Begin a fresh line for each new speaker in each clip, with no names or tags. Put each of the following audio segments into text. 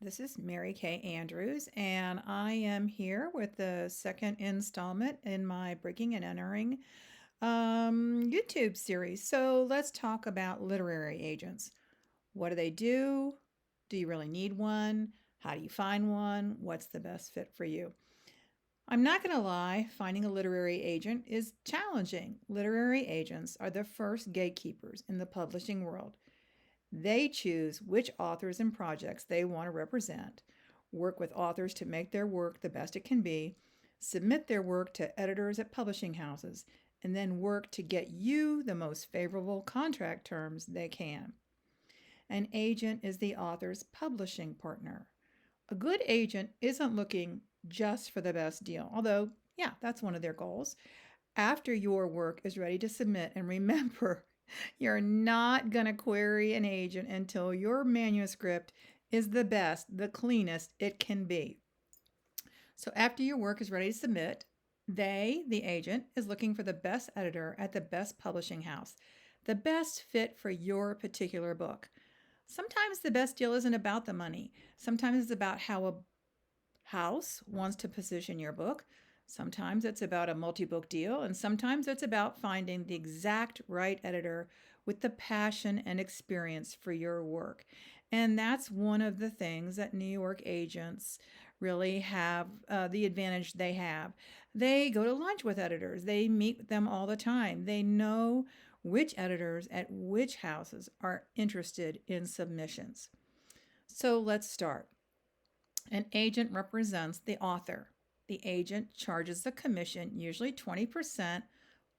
This is Mary Kay Andrews, and I am here with the second installment in my Breaking and Entering YouTube series. So let's talk about literary agents. What do they do? Do you really need one? How do you find one? What's the best fit for you? I'm not going to lie, finding a literary agent is challenging. Literary agents are the first gatekeepers in the publishing world. They choose which authors and projects they want to represent, work with authors to make their work the best it can be, submit their work to editors at publishing houses, and then work to get you the most favorable contract terms they can. An agent is the author's publishing partner. A good agent isn't looking just for the best deal, although, yeah, that's one of their goals. After your work is ready to submit, and remember, you're not going to query an agent until your manuscript is the best, the cleanest it can be. So after your work is ready to submit, the agent, is looking for the best editor at the best publishing house, the best fit for your particular book. Sometimes the best deal isn't about the money. Sometimes it's about how a house wants to position your book. Sometimes it's about a multi book deal, and sometimes it's about finding the exact right editor with the passion and experience for your work. And that's one of the things that New York agents really have the advantage they have. They go to lunch with editors, they meet with them all the time. They know which editors at which houses are interested in submissions. So let's start. An agent represents the author. The agent charges a commission, usually 20%,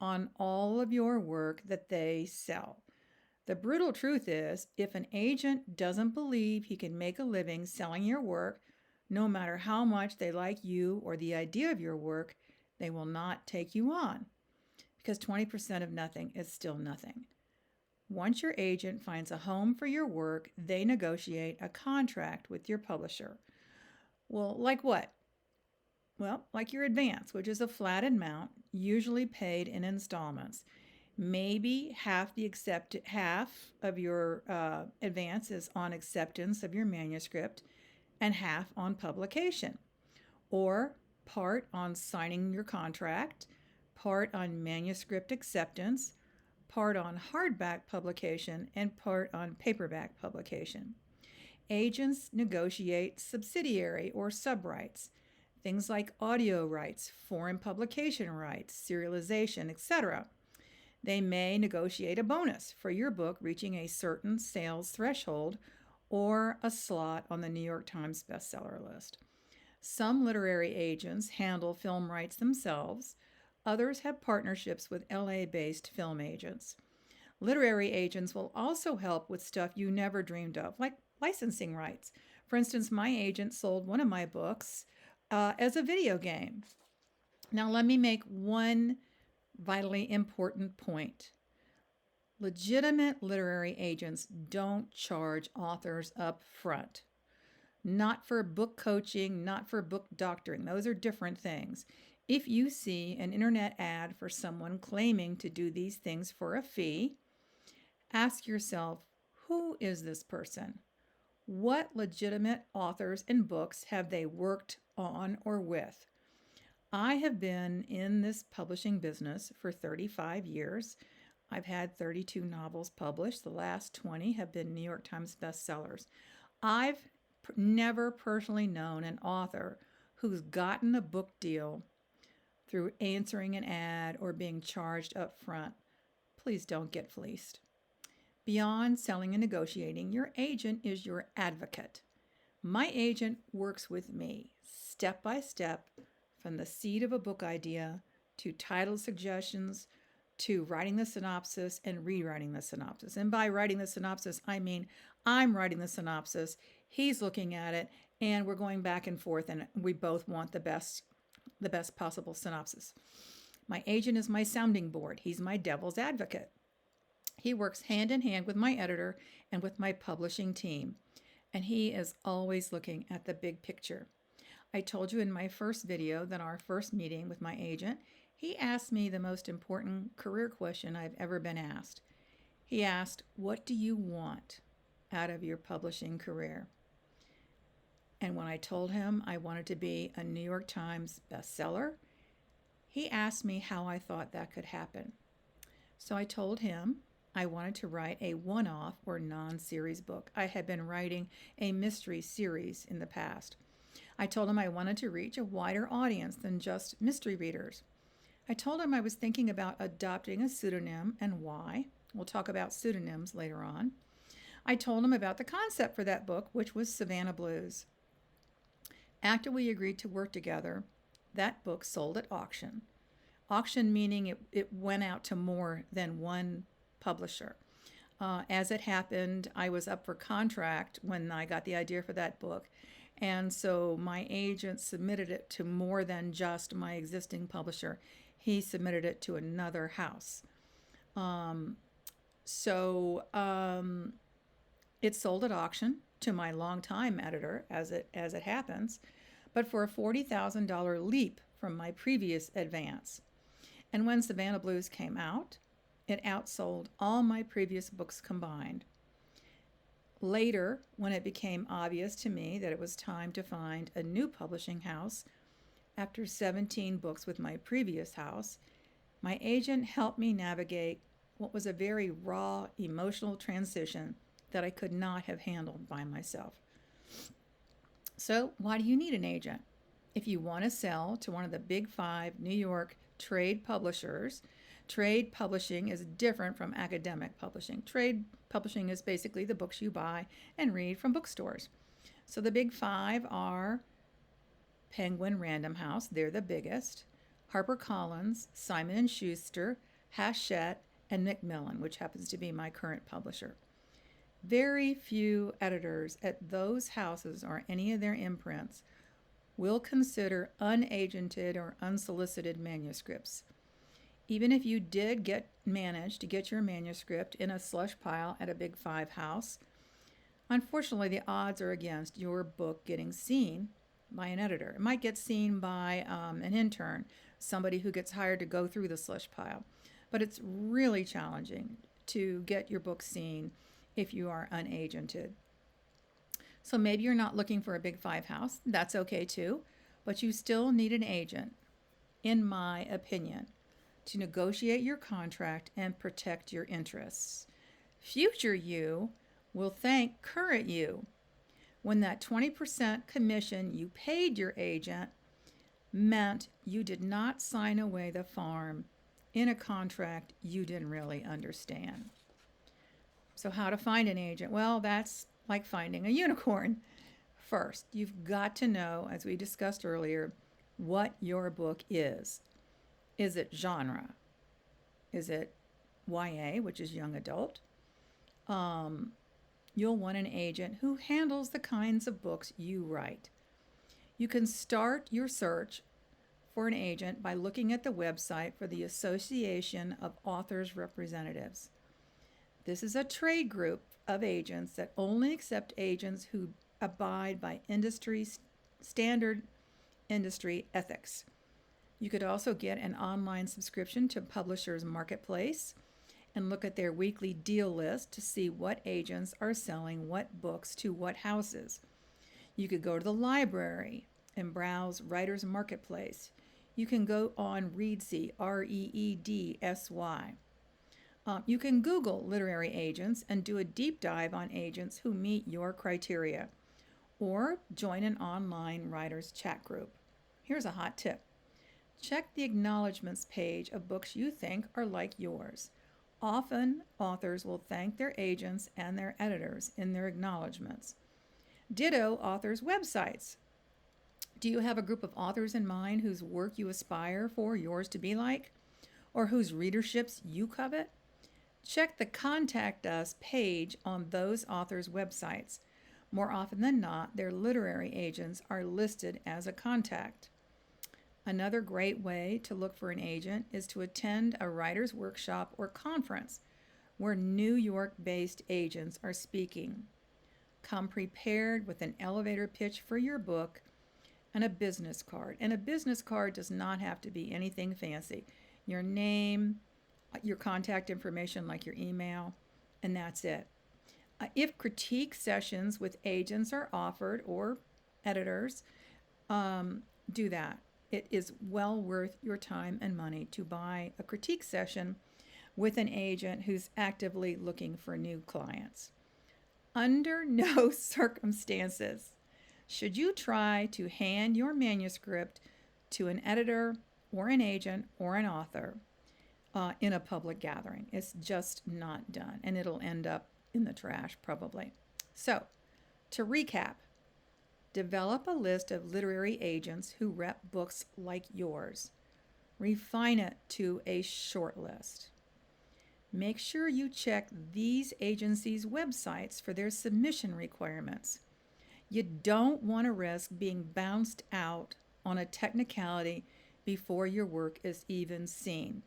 on all of your work that they sell. The brutal truth is, if an agent doesn't believe he can make a living selling your work, no matter how much they like you or the idea of your work, they will not take you on because 20% of nothing is still nothing. Once your agent finds a home for your work, they negotiate a contract with your publisher. Well, like what? Well, like your advance, which is a flat amount, usually paid in installments. Maybe half of your advance is on acceptance of your manuscript, and half on publication, or part on signing your contract, part on manuscript acceptance, part on hardback publication, and part on paperback publication. Agents negotiate subsidiary or subrights, things like audio rights, foreign publication rights, serialization, etc. They may negotiate a bonus for your book reaching a certain sales threshold or a slot on the New York Times bestseller list. Some literary agents handle film rights themselves. Others have partnerships with LA based film agents. Literary agents will also help with stuff you never dreamed of, like licensing rights. For instance, my agent sold one of my books as a video game. Now, let me make one vitally important point. Legitimate literary agents don't charge authors up front. Not for book coaching, not for book doctoring. Those are different things. If you see an internet ad for someone claiming to do these things for a fee, ask yourself, who is this person? What legitimate authors and books have they worked on or with? I have been in this publishing business for 35 years. I've had 32 novels published. The last 20 have been New York Times bestsellers. I've never personally known an author who's gotten a book deal through answering an ad or being charged up front. Please don't get fleeced. Beyond selling and negotiating, your agent is your advocate. My agent works with me step by step from the seed of a book idea to title suggestions to writing the synopsis and rewriting the synopsis. And by writing the synopsis, I mean I'm writing the synopsis, he's looking at it, and we're going back and forth, and we both want the best possible synopsis. My agent is my sounding board. He's my devil's advocate. He works hand in hand with my editor and with my publishing team, and he is always looking at the big picture. I told you in my first video that our first meeting with my agent, he asked me the most important career question I've ever been asked. He asked, "What do you want out of your publishing career?" And when I told him I wanted to be a New York Times bestseller, he asked me how I thought that could happen. So I told him I wanted to write a one off or non series book. I had been writing a mystery series in the past. I told him I wanted to reach a wider audience than just mystery readers. I told him I was thinking about adopting a pseudonym and why. We'll talk about pseudonyms later on. I told him about the concept for that book, which was Savannah Blues. After we agreed to work together, that book sold at auction. Auction meaning it went out to more than one publisher. As it happened, I was up for contract when I got the idea for that book. And so my agent submitted it to more than just my existing publisher. He submitted it to another house. It sold at auction to my longtime editor, as it happens, but for a $40,000 leap from my previous advance. And when Savannah Blues came out, it outsold all my previous books combined. Later, when it became obvious to me that it was time to find a new publishing house, after 17 books with my previous house, my agent helped me navigate what was a very raw emotional transition that I could not have handled by myself. So, why do you need an agent? If you want to sell to one of the big 5 New York trade publishers, trade publishing is different from academic publishing. Trade publishing is basically the books you buy and read from bookstores. So the big 5 are Penguin Random House, they're the biggest, HarperCollins, Simon & Schuster, Hachette, and Macmillan, which happens to be my current publisher. Very few editors at those houses or any of their imprints will consider unagented or unsolicited manuscripts. Even if you did manage to get your manuscript in a slush pile at a big 5 house, unfortunately the odds are against your book getting seen by an editor. It might get seen by an intern, somebody who gets hired to go through the slush pile. But it's really challenging to get your book seen if you are unagented. So maybe you're not looking for a big 5 house. That's okay too. But you still need an agent, in my opinion, to negotiate your contract and protect your interests. Future you will thank current you when that 20% commission you paid your agent meant you did not sign away the farm in a contract you didn't really understand. So how to find an agent? Well, that's like finding a unicorn. First, you've got to know, as we discussed earlier, what your book is. Is it genre? Is it YA, which is young adult? You'll want an agent who handles the kinds of books you write. You can start your search for an agent by looking at the website for the Association of Authors Representatives. This is a trade group of agents that only accept agents who abide by standard industry ethics. You could also get an online subscription to Publishers Marketplace and look at their weekly deal list to see what agents are selling what books to what houses. You could go to the library and browse Writers Marketplace. You can go on Reedsy, Reedsy. You can Google literary agents and do a deep dive on agents who meet your criteria, or join an online writers chat group. Here's a hot tip. Check the acknowledgments page of books you think are like yours. Often, authors will thank their agents and their editors in their acknowledgments. Ditto authors' websites. Do you have a group of authors in mind whose work you aspire for yours to be like, or whose readerships you covet? Check the Contact Us page on those authors' websites. More often than not, their literary agents are listed as a contact. Another great way to look for an agent is to attend a writer's workshop or conference where New York-based agents are speaking. Come prepared with an elevator pitch for your book and a business card. And a business card does not have to be anything fancy. Your name, your contact information like your email, and that's it. If critique sessions with agents are offered or editors, do that. It is well worth your time and money to buy a critique session with an agent who's actively looking for new clients. Under no circumstances should you try to hand your manuscript to an editor or an agent or an author in a public gathering. It's just not done, and it'll end up in the trash probably. So, to recap, develop a list of literary agents who rep books like yours. Refine it to a short list. Make sure you check these agencies' websites for their submission requirements. You don't want to risk being bounced out on a technicality before your work is even seen.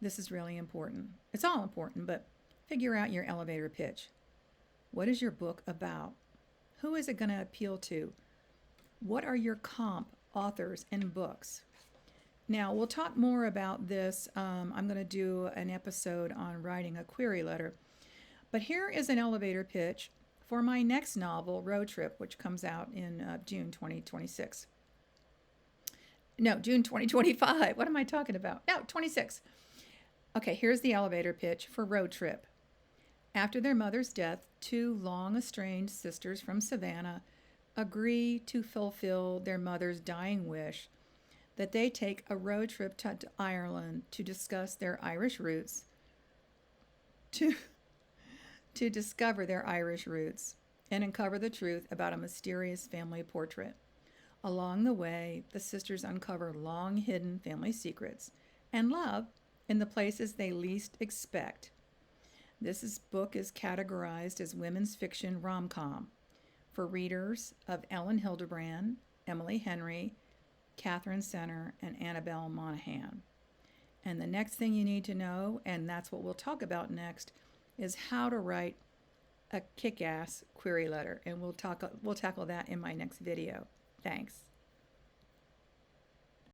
This is really important. It's all important, but figure out your elevator pitch. What is your book about? Who is it going to appeal to? What are your comp authors and books? Now, we'll talk more about this. I'm going to do an episode on writing a query letter. But here is an elevator pitch for my next novel, Road Trip, which comes out in June 2026. No, June 2025. What am I talking about? No, 26. Okay, here's the elevator pitch for Road Trip. After their mother's death, two long estranged sisters from Savannah agree to fulfill their mother's dying wish that they take a road trip to Ireland to discuss their Irish roots, to discover their Irish roots and uncover the truth about a mysterious family portrait. Along the way, the sisters uncover long hidden family secrets and love in the places they least expect. This book is categorized as women's fiction rom-com for readers of Ellen Hildebrand, Emily Henry, Catherine Center, and Annabelle Monahan. And the next thing you need to know, and that's what we'll talk about next, is how to write a kick-ass query letter. And we'll tackle that in my next video. Thanks.